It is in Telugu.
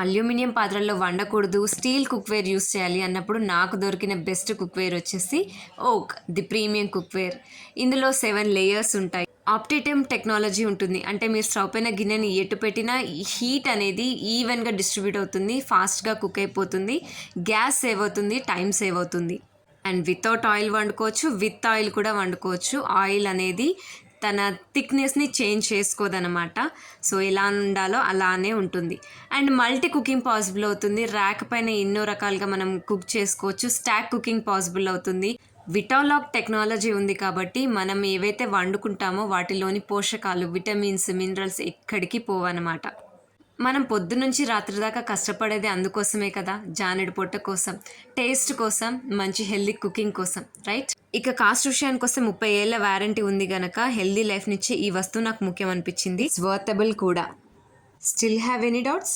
అల్యూమినియం పాత్రల్లో వండకూడదు, స్టీల్ కుక్వేర్ యూస్ చేయాలి అన్నప్పుడు నాకు దొరికిన బెస్ట్ కుక్వేర్ వచ్చేసి ఓక్ ది ప్రీమియం కుక్వేర్. ఇందులో 7 లేయర్స్ ఉంటాయి. ఆప్టిటమ్ టెక్నాలజీ ఉంటుంది. అంటే మీరు స్టవ్ పైన గిన్నెని ఎటు పెట్టినా హీట్ అనేది ఈవెన్గా డిస్ట్రిబ్యూట్ అవుతుంది, ఫాస్ట్గా కుక్ అయిపోతుంది, గ్యాస్ సేవ్ అవుతుంది, టైం సేవ్ అవుతుంది. అండ్ వితౌట్ ఆయిల్ వండుకోవచ్చు, విత్ ఆయిల్ కూడా వండుకోవచ్చు. ఆయిల్ అనేది తన థిక్నెస్ని చేంజ్ చేసుకోదనమాట. సో ఎలా ఉండాలో అలానే ఉంటుంది. అండ్ మల్టీ కుకింగ్ పాసిబుల్ అవుతుంది. ర్యాక్ పైన ఎన్నో రకాలుగా మనం కుక్ చేసుకోవచ్చు. స్టాక్ కుకింగ్ పాసిబుల్ అవుతుంది. విటాలాక్ టెక్నాలజీ ఉంది కాబట్టి మనం ఏవైతే వండుకుంటామో వాటిలోని పోషకాలు, విటమిన్స్, మినరల్స్ ఎక్కడికి పోవన్నమాట. మనం పొద్దునుంచి రాత్రి దాకా కష్టపడేది అందుకోసమే కదా, జానెడు పొట్ట కోసం, టేస్ట్ కోసం, మంచి హెల్దీ కుకింగ్ కోసం, రైట్? ఇక కాస్ట్ విషయానికి వస్తే 30 ఏళ్ల వారంటీ ఉంది గనక హెల్దీ లైఫ్నిచ్చే ఈ వస్తువు నాకు ముఖ్యం అనిపించింది. ఇట్స్ వర్తబుల్ కూడా. Still have any doubts?